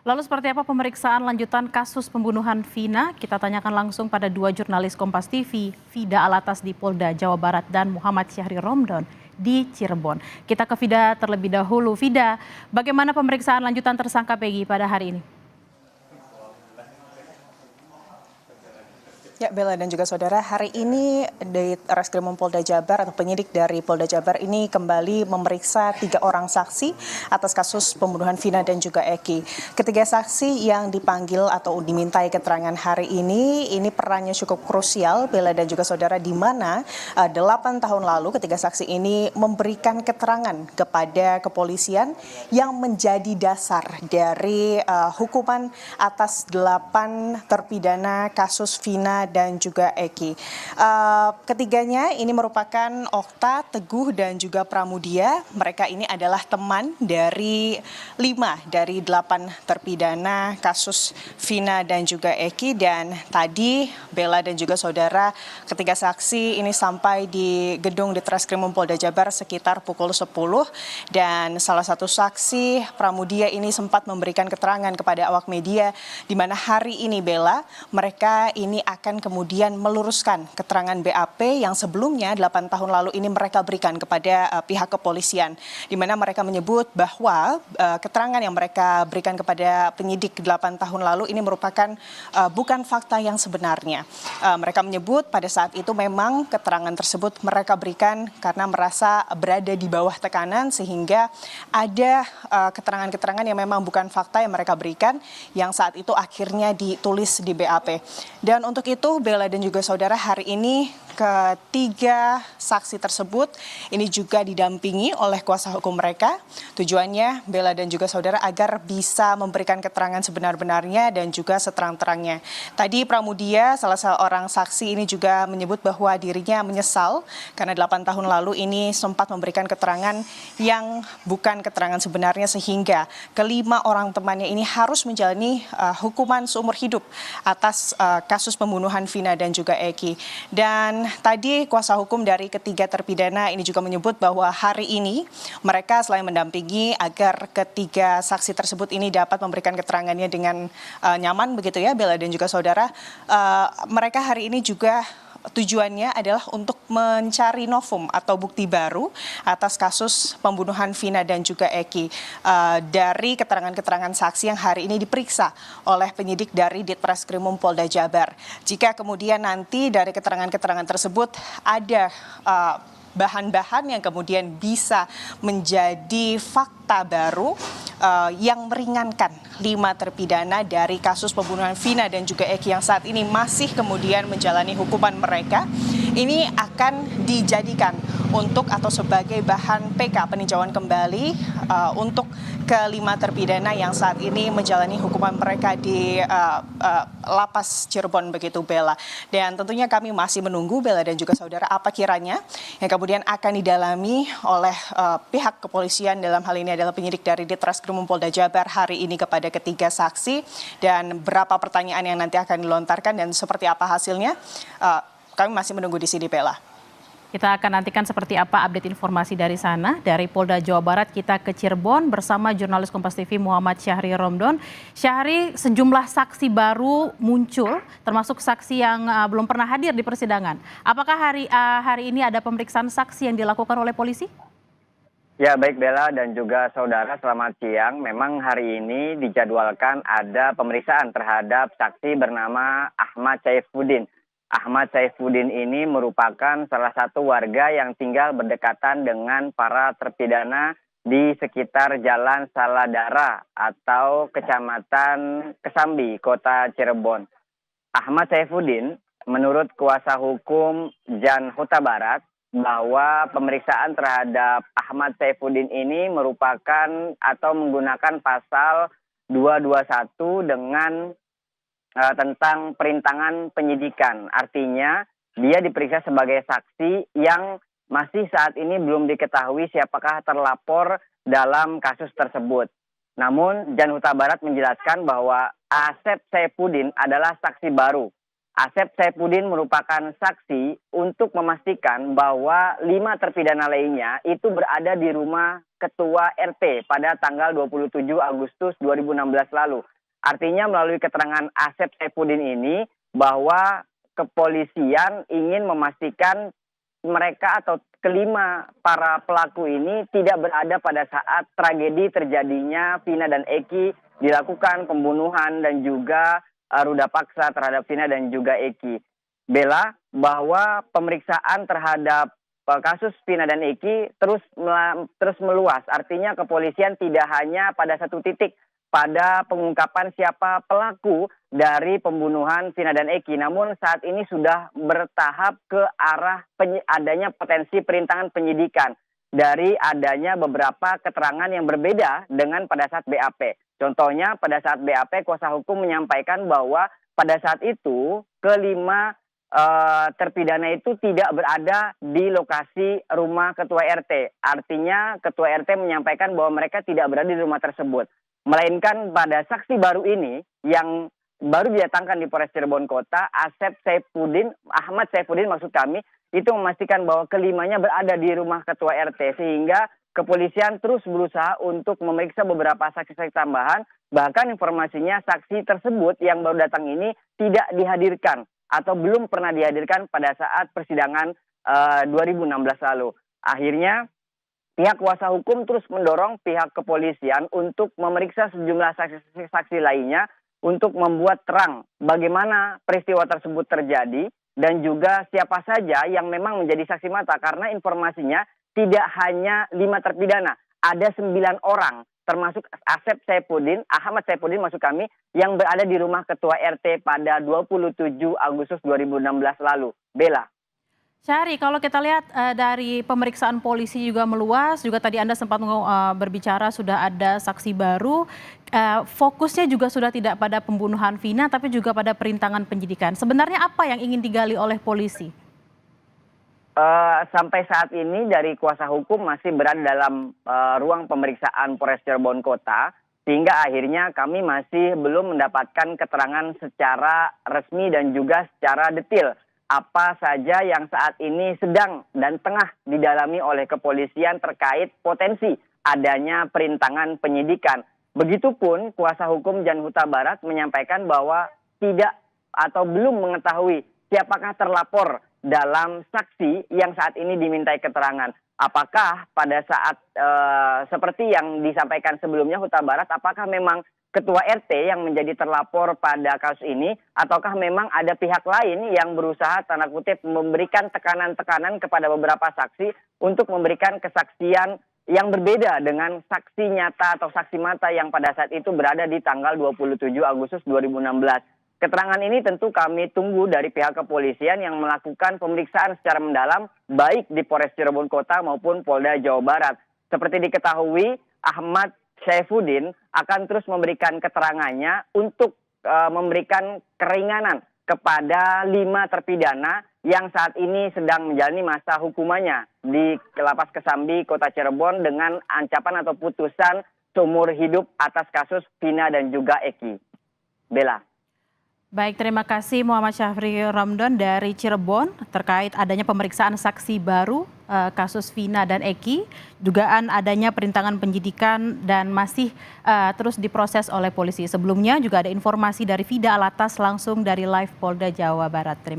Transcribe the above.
Lalu seperti apa pemeriksaan lanjutan kasus pembunuhan Vina? Kita tanyakan langsung pada dua jurnalis Kompas TV, Vida Alatas di Polda Jawa Barat dan Muhammad Syahri Romdon di Cirebon. Kita ke Vida terlebih dahulu. Vida, bagaimana pemeriksaan lanjutan tersangka Peggy pada hari ini? Ya, Bella dan juga saudara, hari ini di Reskrimum Polda Jabar atau penyidik dari Polda Jabar ini kembali memeriksa 3 orang saksi atas kasus pembunuhan Vina dan juga Eki. Ketiga saksi yang dipanggil atau dimintai keterangan hari ini perannya cukup krusial, Bella dan juga saudara, di mana 8 tahun lalu ketiga saksi ini memberikan keterangan kepada kepolisian yang menjadi dasar dari hukuman atas 8 terpidana kasus Vina dan juga Eki. Ketiganya ini merupakan Okta, Teguh, dan juga Pramudia. Mereka ini adalah teman dari 5 dari 8 terpidana kasus Vina dan juga Eki. Dan tadi Bella dan juga saudara, ketiga saksi ini sampai di gedung Ditreskrimum Polda Jabar sekitar pukul 10. Dan salah satu saksi, Pramudia, ini sempat memberikan keterangan kepada awak media di mana hari ini, Bella, mereka ini akan kemudian meluruskan keterangan BAP yang sebelumnya 8 tahun lalu ini mereka berikan kepada pihak kepolisian, di mana mereka menyebut bahwa keterangan yang mereka berikan kepada penyidik 8 tahun lalu ini merupakan bukan fakta yang sebenarnya. Mereka menyebut pada saat itu memang keterangan tersebut mereka berikan karena merasa berada di bawah tekanan, sehingga ada keterangan-keterangan yang memang bukan fakta yang mereka berikan yang saat itu akhirnya ditulis di BAP. Dan untuk itu Bella dan juga saudara, hari ini ketiga saksi tersebut ini juga didampingi oleh kuasa hukum mereka. Tujuannya, Bella dan juga saudara, agar bisa memberikan keterangan sebenar-benarnya dan juga seterang-terangnya. Tadi Pramudia, salah seorang saksi, ini juga menyebut bahwa dirinya menyesal karena 8 tahun lalu ini sempat memberikan keterangan yang bukan keterangan sebenarnya, sehingga kelima orang temannya ini harus menjalani hukuman seumur hidup atas kasus pembunuhan Vina dan juga Eki. Dan tadi kuasa hukum dari ketiga terpidana ini juga menyebut bahwa hari ini mereka selain mendampingi agar ketiga saksi tersebut ini dapat memberikan keterangannya dengan nyaman, begitu ya Bella dan juga saudara, mereka hari ini juga tujuannya adalah untuk mencari novum atau bukti baru atas kasus pembunuhan Vina dan juga Eki dari keterangan-keterangan saksi yang hari ini diperiksa oleh penyidik dari Ditreskrimum Polda Jabar. Jika kemudian nanti dari keterangan-keterangan tersebut ada bahan-bahan yang kemudian bisa menjadi fakta baru yang meringankan 5 terpidana dari kasus pembunuhan Vina dan juga Eki yang saat ini masih kemudian menjalani hukuman mereka, ini akan dijadikan untuk atau sebagai bahan PK peninjauan kembali untuk kelima terpidana yang saat ini menjalani hukuman mereka di lapas Cirebon, begitu Bella. Dan tentunya kami masih menunggu, Bella dan juga saudara, apa kiranya yang kemudian akan didalami oleh pihak kepolisian, dalam hal ini adalah penyidik dari Ditreskrimum Polda Jabar hari ini kepada ketiga saksi, dan berapa pertanyaan yang nanti akan dilontarkan dan seperti apa hasilnya, kami masih menunggu di sini, Bella. Kita akan nantikan seperti apa update informasi dari sana. Dari Polda Jawa Barat kita ke Cirebon bersama jurnalis Kompas TV Muhammad Syahri Romdon. Syahri, sejumlah saksi baru muncul, termasuk saksi yang belum pernah hadir di persidangan. Apakah hari ini ada pemeriksaan saksi yang dilakukan oleh polisi? Ya, baik Bella dan juga saudara, selamat siang. Memang hari ini dijadwalkan ada pemeriksaan terhadap saksi bernama Ahmad Saifuddin. Ahmad Saifuddin ini merupakan salah satu warga yang tinggal berdekatan dengan para terpidana di sekitar Jalan Saladara atau Kecamatan Kesambi, Kota Cirebon. Ahmad Saifuddin, menurut kuasa hukum Jan Huta Barat, bahwa pemeriksaan terhadap Ahmad Saifuddin ini merupakan atau menggunakan pasal 221 dengan tentang perintangan penyidikan. Artinya dia diperiksa sebagai saksi yang masih saat ini belum diketahui siapakah terlapor dalam kasus tersebut. Namun Jan Huta Barat menjelaskan bahwa Asep Saifuddin adalah saksi baru. Asep Saifuddin merupakan saksi untuk memastikan bahwa 5 terpidana lainnya itu berada di rumah Ketua RT pada tanggal 27 Agustus 2016 lalu. Artinya melalui keterangan Asep Saifuddin ini bahwa kepolisian ingin memastikan mereka atau kelima para pelaku ini tidak berada pada saat tragedi terjadinya Vina dan Eki, dilakukan pembunuhan dan juga ruda paksa terhadap Vina dan juga Eki. Bella, bahwa pemeriksaan terhadap kasus Vina dan Eki terus meluas. Artinya kepolisian tidak hanya pada satu titik pada pengungkapan siapa pelaku dari pembunuhan Vina dan Eki. Namun saat ini sudah bertahap ke arah adanya potensi perintangan penyidikan dari adanya beberapa keterangan yang berbeda dengan pada saat BAP. Contohnya pada saat BAP kuasa hukum menyampaikan bahwa pada saat itu kelima terpidana itu tidak berada di lokasi rumah ketua RT. Artinya ketua RT menyampaikan bahwa mereka tidak berada di rumah tersebut. Melainkan pada saksi baru ini yang baru didatangkan di Polres Cirebon Kota, Ahmad Saifuddin maksud kami, itu memastikan bahwa kelimanya berada di rumah ketua RT. Sehingga kepolisian terus berusaha untuk memeriksa beberapa saksi-saksi tambahan. Bahkan informasinya saksi tersebut yang baru datang ini tidak dihadirkan atau belum pernah dihadirkan pada saat persidangan 2016 lalu. Akhirnya pihak kuasa hukum terus mendorong pihak kepolisian untuk memeriksa sejumlah saksi-saksi lainnya untuk membuat terang bagaimana peristiwa tersebut terjadi dan juga siapa saja yang memang menjadi saksi mata, karena informasinya tidak hanya 5 terpidana, ada 9 orang termasuk Ahmad Saifuddin maksud kami, yang berada di rumah ketua RT pada 27 Agustus 2016 lalu. Bella. Syahri, kalau kita lihat dari pemeriksaan polisi juga meluas, juga tadi Anda sempat berbicara sudah ada saksi baru, fokusnya juga sudah tidak pada pembunuhan Vina tapi juga pada perintangan penyidikan. Sebenarnya apa yang ingin digali oleh polisi? Sampai saat ini dari kuasa hukum masih berada dalam ruang pemeriksaan Polres Cirebon Kota, sehingga akhirnya kami masih belum mendapatkan keterangan secara resmi dan juga secara detail apa saja yang saat ini sedang dan tengah didalami oleh kepolisian terkait potensi adanya perintangan penyidikan. Begitupun kuasa hukum Jan Huta Barat menyampaikan bahwa tidak atau belum mengetahui siapakah terlapor dalam saksi yang saat ini dimintai keterangan. Apakah pada saat seperti yang disampaikan sebelumnya Huta Barat, apakah memang ketua RT yang menjadi terlapor pada kasus ini, ataukah memang ada pihak lain yang berusaha tanda kutip memberikan tekanan-tekanan kepada beberapa saksi untuk memberikan kesaksian yang berbeda dengan saksi nyata atau saksi mata yang pada saat itu berada di tanggal 27 Agustus 2016. Keterangan ini tentu kami tunggu dari pihak kepolisian yang melakukan pemeriksaan secara mendalam baik di Polres Cirebon Kota maupun Polda Jawa Barat. Seperti diketahui, Ahmad Saifuddin akan terus memberikan keterangannya untuk memberikan keringanan kepada 5 terpidana yang saat ini sedang menjalani masa hukumannya di Lapas Kesambi, Kota Cirebon dengan ancaman atau putusan seumur hidup atas kasus Vina dan juga Eki. Bella. Baik, terima kasih Muhammad Syahri Romdon dari Cirebon terkait adanya pemeriksaan saksi baru kasus Vina dan Eki, dugaan adanya perintangan penyidikan dan masih terus diproses oleh polisi. Sebelumnya juga ada informasi dari Fida Alatas langsung dari Live Polda Jawa Barat.